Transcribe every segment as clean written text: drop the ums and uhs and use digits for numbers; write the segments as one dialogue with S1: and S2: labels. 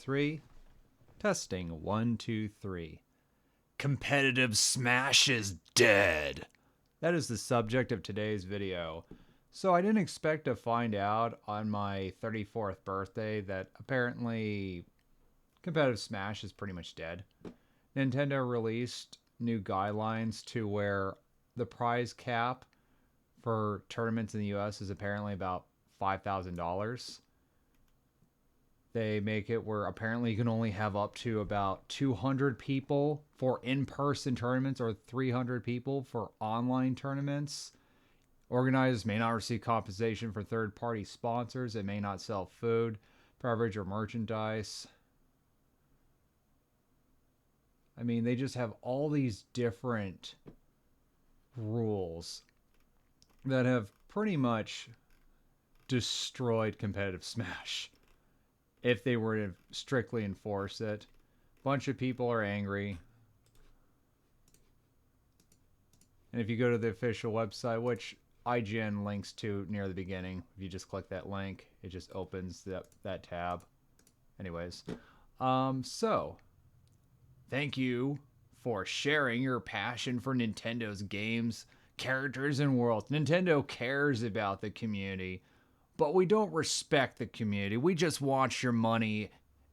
S1: 3. Testing 1, 2, 3. Competitive Smash is dead. That is the subject of today's video. So I didn't expect to find out on my 34th birthday that apparently competitive Smash is pretty much dead. Nintendo released new guidelines to where the prize cap for tournaments in the US is apparently about $5,000. They make it where apparently you can only have up to about 200 people for in-person tournaments or 300 people for online tournaments. Organizers may not receive compensation for third-party sponsors. It may not sell food, beverage, or merchandise. I mean, they just have all these different rules that have pretty much destroyed competitive Smash if they were to strictly enforce it. A bunch of people are angry. And if you go to the official website, which IGN links to near the beginning, if you just click that link, it just opens that tab. Anyways, so thank you for sharing your passion for Nintendo's games, characters, and worlds. Nintendo cares about the community, but we don't respect the community. We just want your money,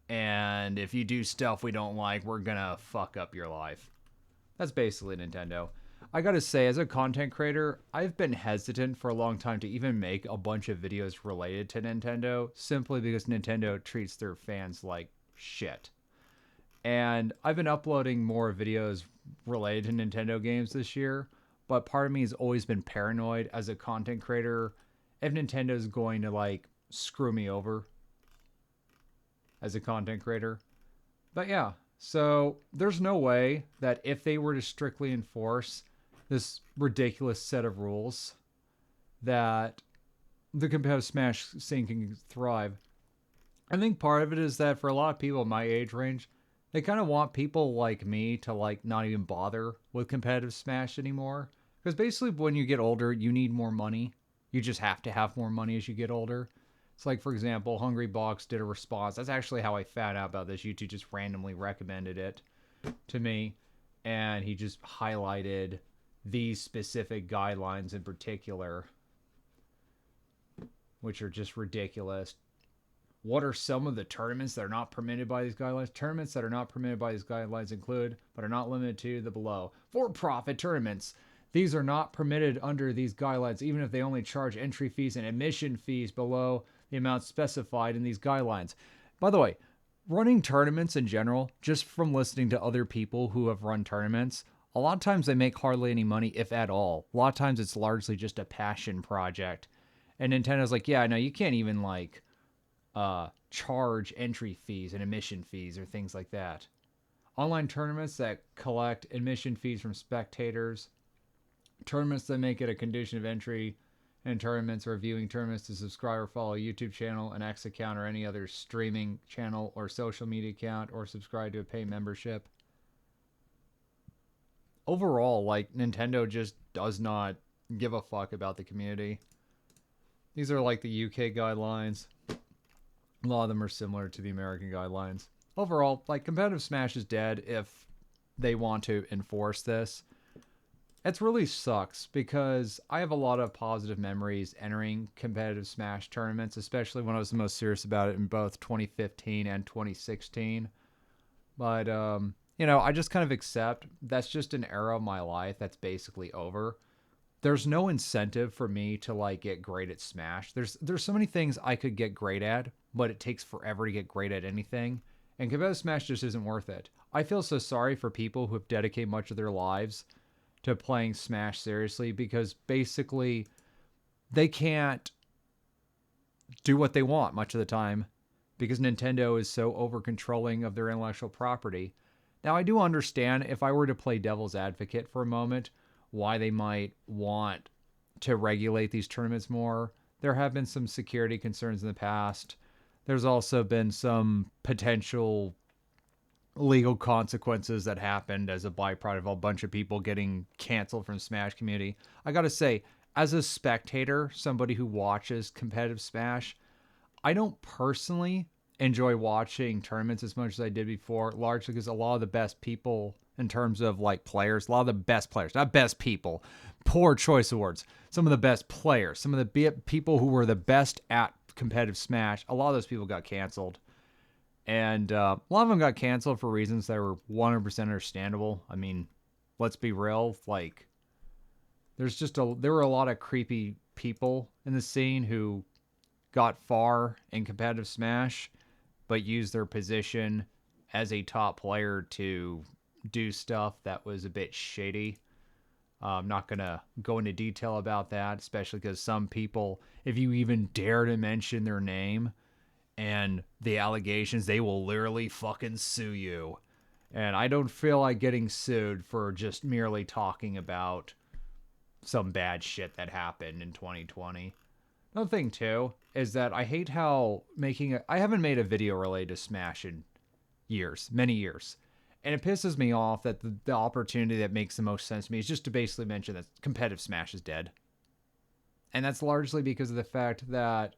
S1: and if you do stuff we don't like, we're gonna fuck up your life. That's basically Nintendo. I gotta say, as a content creator, I've been hesitant for a long time to even make a bunch of videos related to Nintendo, simply because Nintendo treats their fans like shit. And I've been uploading more videos related to Nintendo games this year, but part of me has always been paranoid as a content creator if Nintendo's going to like screw me over as a content creator. But yeah, so there's no way that if they were to strictly enforce this ridiculous set of rules, that the competitive Smash scene can thrive. I think part of it is that for a lot of people in my age range, they kind of want people like me to like not even bother with competitive Smash anymore. Because basically when you get older, you need more money. You just have to have more money as you get older. It's like, for example, Hungrybox did a response. That's actually how I found out about this. YouTube just randomly recommended it to me. And he just highlighted these specific guidelines in particular, which are just ridiculous. What are some of the tournaments that are not permitted by these guidelines? Tournaments that are not permitted by these guidelines include, but are not limited to, the below. For-profit tournaments. These are not permitted under these guidelines, even if they only charge entry fees and admission fees below the amount specified in these guidelines. By the way, running tournaments in general, just from listening to other people who have run tournaments, a lot of times they make hardly any money, if at all. A lot of times it's largely just a passion project. And Nintendo's like, yeah, no, you can't even like charge entry fees and admission fees or things like that. Online tournaments that collect admission fees from spectators. Tournaments that make it a condition of entry, and tournaments or viewing tournaments to subscribe or follow a YouTube channel, an X account, or any other streaming channel or social media account, or subscribe to a paid membership. Overall, like, Nintendo just does not give a fuck about the community. These are like the UK guidelines. A lot of them are similar to the American guidelines. Overall, like, competitive Smash is dead if they want to enforce this. It really sucks because I have a lot of positive memories entering competitive Smash tournaments, especially when I was the most serious about it in both 2015 and 2016. But, you know, I just kind of accept that's just an era of my life that's basically over. There's no incentive for me to like get great at Smash. There's so many things I could get great at, but it takes forever to get great at anything. And competitive Smash just isn't worth it. I feel so sorry for people who have dedicated much of their lives to playing Smash seriously, because basically they can't do what they want much of the time because Nintendo is so over controlling of their intellectual property. Now, I do understand, if I were to play devil's advocate for a moment, why they might want to regulate these tournaments more. There have been some security concerns in the past. There's also been some potential legal consequences that happened as a byproduct of a bunch of people getting canceled from Smash community. I gotta say, as a spectator, somebody who watches competitive Smash, I don't personally enjoy watching tournaments as much as I did before, largely because a lot of the best people in terms of like players, a lot of the best players, not best people, poor choice of words, some of the best players, some of the people who were the best at competitive Smash, a lot of those people got canceled. And a lot of them got canceled for reasons that were 100% understandable. I mean, let's be real, like there were a lot of creepy people in the scene who got far in competitive Smash, but used their position as a top player to do stuff that was a bit shady. I'm not going to go into detail about that, especially because some people, if you even dare to mention their name and the allegations, they will literally fucking sue you. And I don't feel like getting sued for just merely talking about some bad shit that happened in 2020. Another thing, too, is that I hate how I haven't made a video related to Smash in years, many years. And it pisses me off that the opportunity that makes the most sense to me is just to basically mention that competitive Smash is dead. And that's largely because of the fact that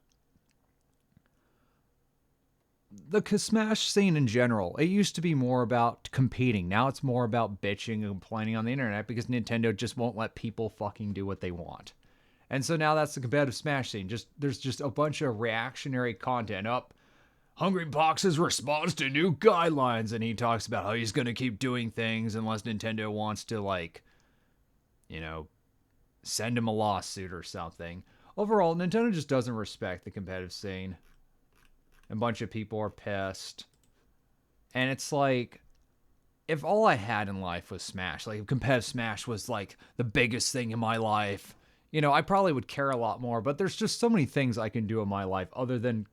S1: the Smash scene in general, it used to be more about competing. Now it's more about bitching and complaining on the internet because Nintendo just won't let people fucking do what they want. And so now that's the competitive Smash scene. There's just a bunch of reactionary content up. Hungrybox's response to new guidelines, and he talks about how he's going to keep doing things unless Nintendo wants to, like, you know, send him a lawsuit or something. Overall, Nintendo just doesn't respect the competitive scene. A bunch of people are pissed. And it's like, if all I had in life was Smash, like if competitive Smash was like the biggest thing in my life, you know, I probably would care a lot more. But there's just so many things I can do in my life other than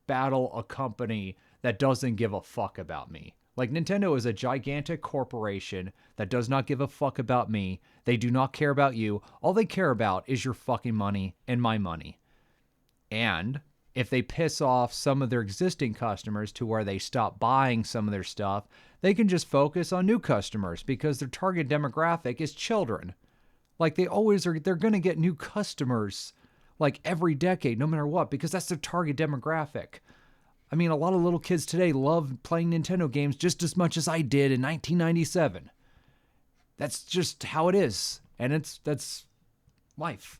S1: battle a company that doesn't give a fuck about me. Like, Nintendo is a gigantic corporation that does not give a fuck about me. They do not care about you. All they care about is your fucking money and my money. And if they piss off some of their existing customers to where they stop buying some of their stuff, they can just focus on new customers because their target demographic is children. Like, they're going to get new customers like every decade, no matter what, because that's their target demographic. I mean, a lot of little kids today love playing Nintendo games just as much as I did in 1997. That's just how it is. And that's life.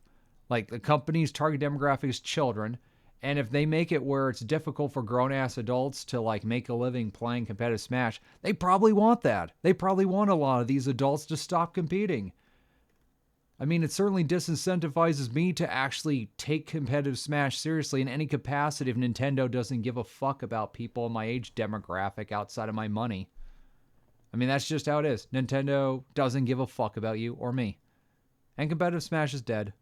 S1: Like, the company's target demographic is children. And if they make it where it's difficult for grown-ass adults to, like, make a living playing competitive Smash, they probably want that. They probably want a lot of these adults to stop competing. I mean, it certainly disincentivizes me to actually take competitive Smash seriously in any capacity if Nintendo doesn't give a fuck about people in my age demographic outside of my money. I mean, that's just how it is. Nintendo doesn't give a fuck about you or me. And competitive Smash is dead.